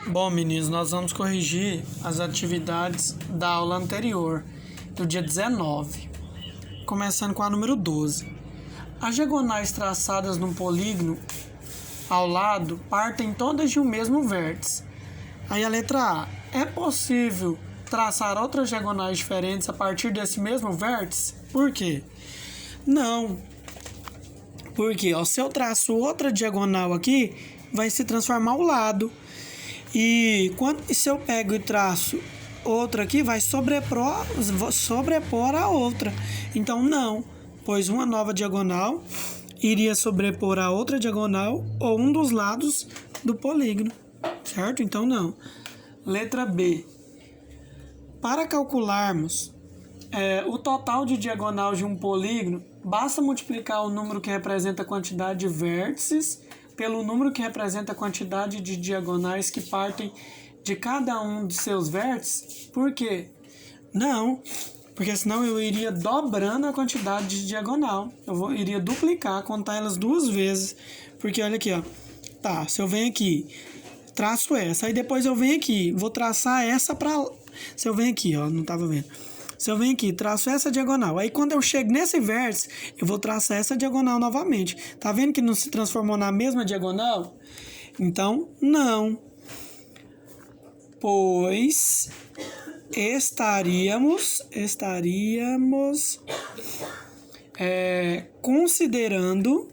Bom, meninos, nós vamos corrigir as atividades da aula anterior, do dia 19, começando com a número 12. As diagonais traçadas num polígono ao lado partem todas de um mesmo vértice. Aí a letra A. É possível traçar outras diagonais diferentes a partir desse mesmo vértice? Por quê? Não. Porque se eu traço outra diagonal aqui, vai se transformar ao lado. E se eu pego e traço outra aqui, vai sobrepor a outra. Então, não, pois uma nova diagonal iria sobrepor a outra diagonal ou um dos lados do polígono, certo? Então, não. Letra B. Para calcularmos o total de diagonal de um polígono, basta multiplicar o número que representa a quantidade de vértices pelo número que representa a quantidade de diagonais que partem de cada um de seus vértices. Por quê? Não, porque senão eu iria dobrando a quantidade de diagonal. Iria duplicar, contar elas duas vezes. Porque olha aqui, ó. Tá, se eu venho aqui, traço essa, aí depois eu venho aqui, vou traçar essa pra... Se eu venho aqui, ó, não tava vendo. Se eu venho aqui, traço essa diagonal. Aí, quando eu chego nesse vértice, eu vou traçar essa diagonal novamente. Tá vendo que não se transformou na mesma diagonal? Então, não. Pois estaríamos considerando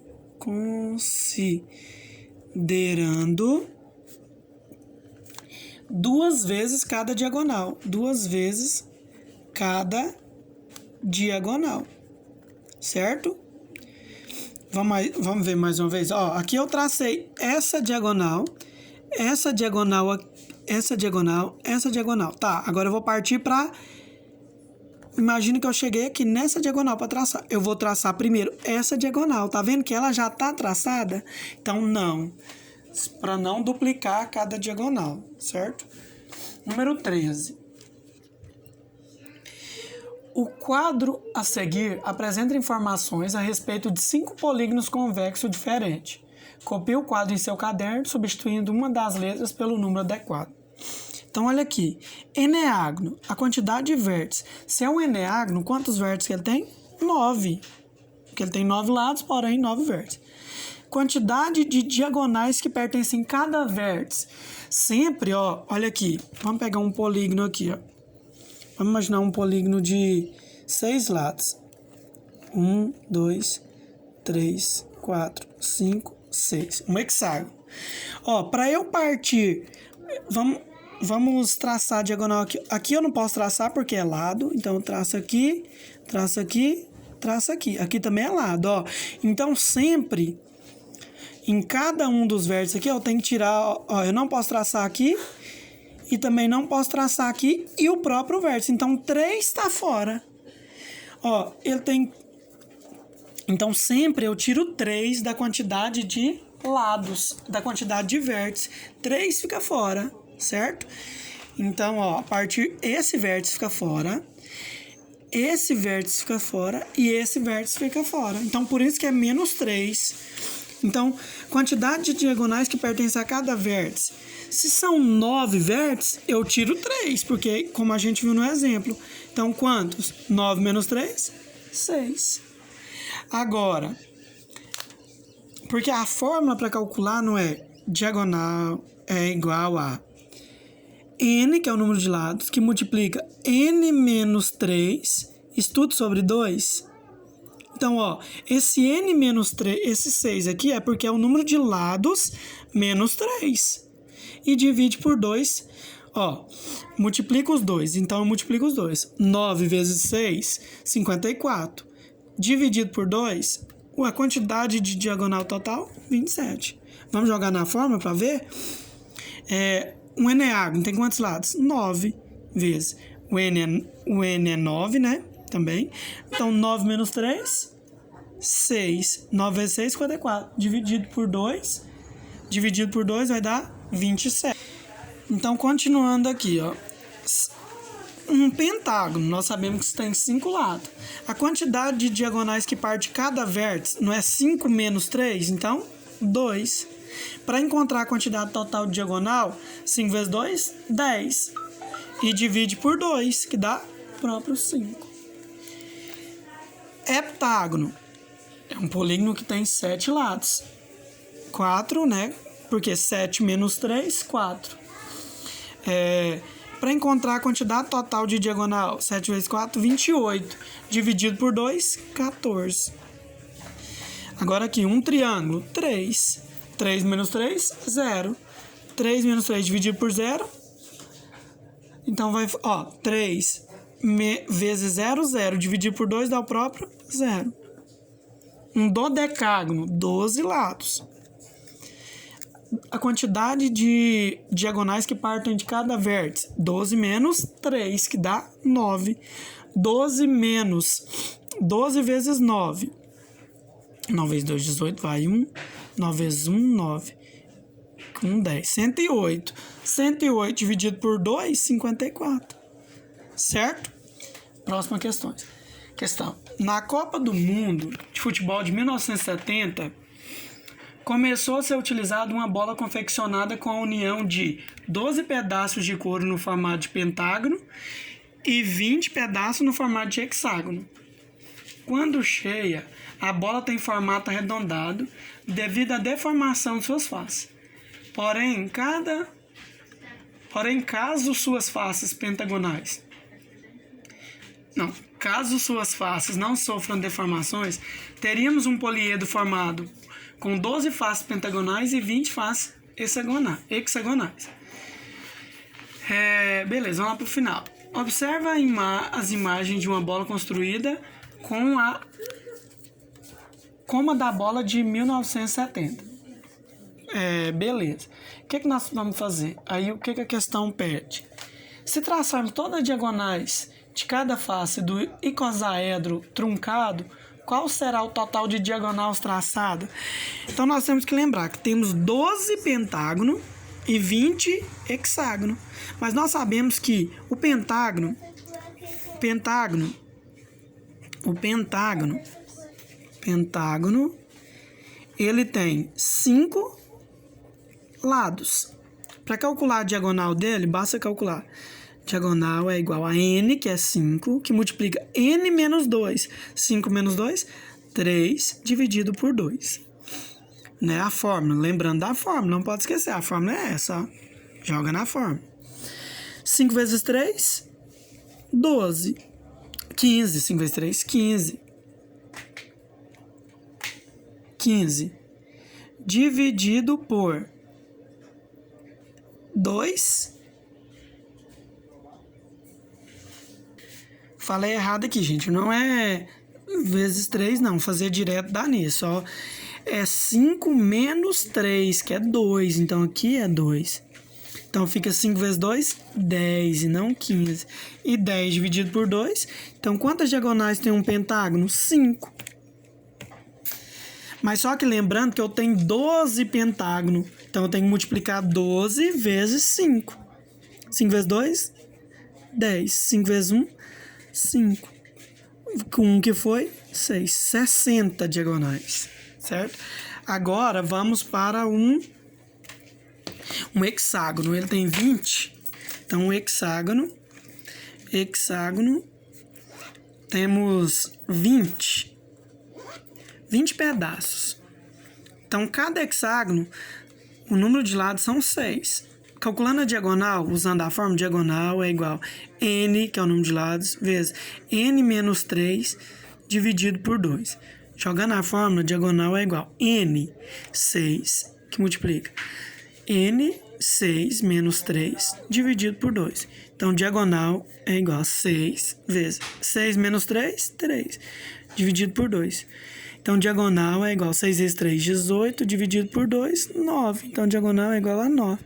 duas vezes cada diagonal. Duas vezes cada diagonal, certo? Vamos ver mais uma vez. Ó, aqui eu tracei essa diagonal. Tá, agora eu vou partir para... Imagina que eu cheguei aqui nessa diagonal para traçar. Eu vou traçar primeiro essa diagonal. Tá vendo que ela já tá traçada? Então, não. Para não duplicar cada diagonal, certo? Número 13. O quadro a seguir apresenta informações a respeito de 5 polígonos convexos diferentes. Copie o quadro em seu caderno, substituindo uma das letras pelo número adequado. Então, olha aqui. Eneágono, a quantidade de vértices. Se é um eneágono, quantos vértices ele tem? 9. Porque ele tem 9 lados, porém 9 vértices. Quantidade de diagonais que pertencem a cada vértice. Sempre, ó, olha aqui. Vamos pegar um polígono aqui, ó. Vamos imaginar um polígono de 6 lados. 1, 2, 3, 4, 5, 6. Um hexágono. Ó, para eu partir, vamos traçar a diagonal aqui. Aqui eu não posso traçar porque é lado. Então, eu traço aqui, traço aqui, traço aqui. Aqui também é lado, ó. Então, sempre, em cada um dos vértices aqui, eu tenho que tirar... Ó, eu não posso traçar aqui. E também não posso traçar aqui e o próprio vértice. Então, 3 está fora. Ó, ele tem... Então, sempre eu tiro 3 da quantidade de lados, da quantidade de vértices. 3 fica fora, certo? Então, ó, a partir... Esse vértice fica fora. Esse vértice fica fora. E esse vértice fica fora. Então, por isso que é menos 3. Então, quantidade de diagonais que pertence a cada vértice. Se são 9 vértices, eu tiro 3, porque como a gente viu no exemplo. Então, quantos? 9 menos 3? 6. Agora, porque a fórmula para calcular não é diagonal é igual a n, que é o número de lados, que multiplica n menos 3, estudo sobre 2. Então, ó, esse n menos 3, esse 6 aqui é porque é o número de lados menos 3. E divide por 2, ó, multiplica os dois. Então, eu multiplico os dois. 9 vezes 6, 54. Dividido por 2, a quantidade de diagonal total, 27. Vamos jogar na fórmula para ver? Um eneágono tem quantos lados? 9 vezes. O n é 9, né? Também. Então, 9 menos 3, 6. 9 vezes 6, 54. Dividido por 2 vai dar 27. Então, continuando aqui, ó. Um pentágono, nós sabemos que tem 5 lados. A quantidade de diagonais que parte cada vértice não é 5 menos 3? Então, 2. Para encontrar a quantidade total de diagonal, 5 vezes 2, 10. E divide por 2, que dá próprio 5. Heptágono é um polígono que tem 7 lados. 4, né? Porque 7 menos 3, 4. Para encontrar a quantidade total de diagonal, 7 vezes 4, 28. Dividido por 2, 14. Agora aqui, um triângulo, 3. 3 menos 3, 0. 3 menos 3 dividido por 0. Então vai, 3 vezes 0, 0. Dividido por 2 dá o próprio 0. Um dodecágono, 12 lados. A quantidade de diagonais que partem de cada vértice, 12 menos 3, que dá 9. 12 vezes 9. 9 vezes 2, 18, vai 1. 9 vezes 1, 9. Com 10, 108. 108 dividido por 2, 54. Certo? Próxima questão. Na Copa do Mundo de Futebol de 1970, começou a ser utilizada uma bola confeccionada com a união de 12 pedaços de couro no formato de pentágono e 20 pedaços no formato de hexágono. Quando cheia, a bola tem formato arredondado devido à deformação de suas faces. Porém, caso suas faces não sofram deformações, teríamos um poliedro formado com 12 faces pentagonais e 20 faces hexagonais. Beleza, vamos lá para o final. Observa as imagens de uma bola construída como a da bola de 1970. Beleza. O que nós vamos fazer? Aí o que a questão pede? Se traçarmos todas as diagonais de cada face do icosaedro truncado, qual será o total de diagonais traçada? Então nós temos que lembrar que temos 12 pentágono e 20 hexágono. Mas nós sabemos que o pentágono, ele tem 5 lados. Para calcular a diagonal dele, basta calcular. Diagonal é igual a n, que é 5, que multiplica n menos 2. 5 menos 2, 3, dividido por 2. Né? A fórmula, lembrando da fórmula, não pode esquecer, a fórmula é essa, ó. Joga na fórmula. 5 vezes 3, 12. 15, 5 vezes 3, 15. 15. Dividido por 2. Falei errado aqui, gente. Não é vezes 3, não. Fazer direto dá nisso, ó. É 5 menos 3, que é 2. Então, aqui é 2. Então, fica 5 vezes 2, 10 e não 15. E 10 dividido por 2. Então, quantas diagonais tem um pentágono? 5. Mas só que lembrando que eu tenho 12 pentágonos. Então, eu tenho que multiplicar 12 vezes 5. 5 vezes 2, 10. 5 vezes 1, 5. Com 1 que foi 6. 60 diagonais. Certo? Agora, vamos para um hexágono. Ele tem 20. Então, um hexágono. Temos 20 pedaços. Então, cada hexágono, o número de lados são 6. Calculando a diagonal, usando a fórmula, diagonal é igual a n, que é o número de lados, vezes n menos 3, dividido por 2. Jogando a fórmula, diagonal é igual a n, 6, que multiplica n, 6 menos 3, dividido por 2. Então, diagonal é igual a 6 vezes 6 menos 3, 3, dividido por 2. Então, diagonal é igual a 6 vezes 3, 18, dividido por 2, 9. Então, diagonal é igual a 9.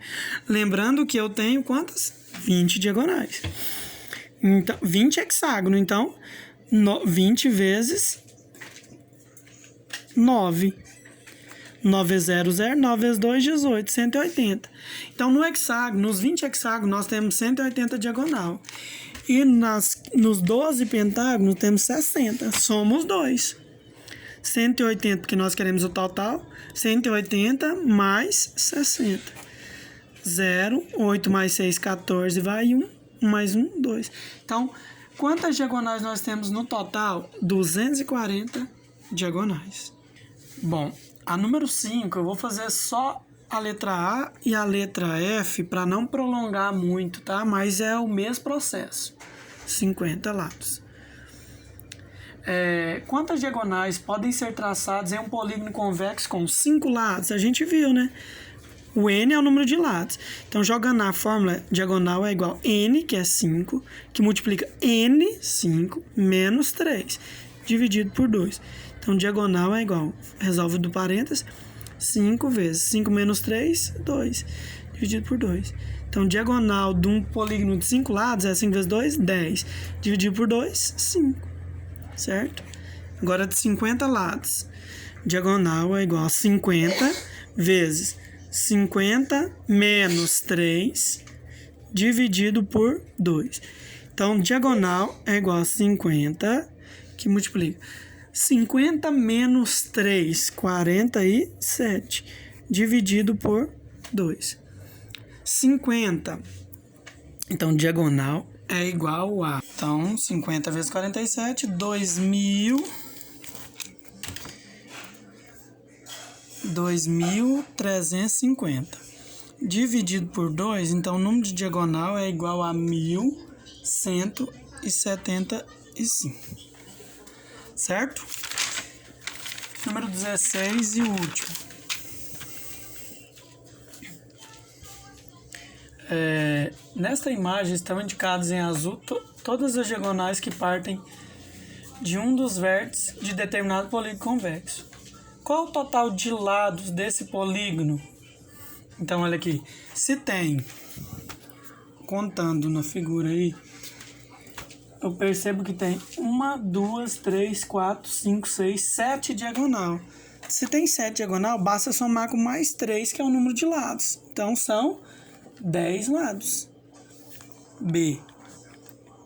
Lembrando que eu tenho quantas? 20 diagonais. Então, 20 hexágono. Então, 20 vezes 9. 9 vezes 0, 0. 9 vezes 2, 18. 180. Então, no hexágono, nos 20 hexágonos, nós temos 180 diagonal. E nos 12 pentágonos, temos 60. Somos 2. 180, porque nós queremos o total. 180 mais 60. 0, 8 mais 6, 14, vai 1. 1 mais 1, 2. Então, quantas diagonais nós temos no total? 240 diagonais. Bom, a número 5, eu vou fazer só a letra A e a letra F para não prolongar muito, tá? Mas é o mesmo processo. 50 lados. Quantas diagonais podem ser traçadas em um polígono convexo com 5 lados? A gente viu, né? O n é o número de lados. Então, jogando na fórmula, diagonal é igual a n, que é 5, que multiplica n, 5, menos 3, dividido por 2. Então, diagonal é igual, resolve do parênteses, 5 vezes 5 menos 3, 2, dividido por 2. Então, diagonal de um polígono de 5 lados é 5 vezes 2, 10. Dividido por 2, 5. Certo? Agora, de 50 lados, diagonal é igual a 50 vezes 50 menos 3, dividido por 2. Então, diagonal é igual a 50, que multiplica 50 menos 3, 47, dividido por 2. 50. Então, diagonal é igual a... Então, 50 vezes 47, 2.350. Dividido por 2, então, o número de diagonal é igual a 1.175. Certo? Número 16 e o último. Nesta imagem estão indicadas em azul todas as diagonais que partem de um dos vértices de determinado polígono convexo. Qual o total de lados desse polígono? Então, olha aqui. Se tem, contando na figura aí, eu percebo que tem 1, 2, 3, 4, 5, 6, 7 diagonal. Se tem 7 diagonal, basta somar com mais 3, que é o número de lados. Então, são 10 lados. B.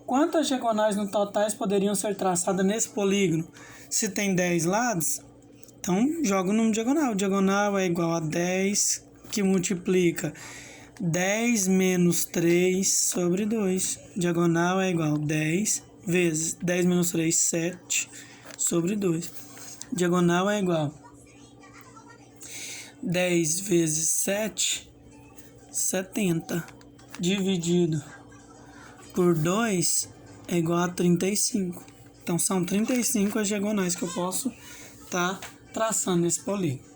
Quantas diagonais no totais poderiam ser traçadas nesse polígono? Se tem 10 lados, então joga o número diagonal. Diagonal é igual a 10, que multiplica 10 menos 3 sobre 2. Diagonal é igual a 10 vezes 10 menos 3, 7 sobre 2. Diagonal é igual a 10 vezes 7, 70, dividido por 2 é igual a 35. Então, são 35 as diagonais que eu posso estar traçando nesse polígono.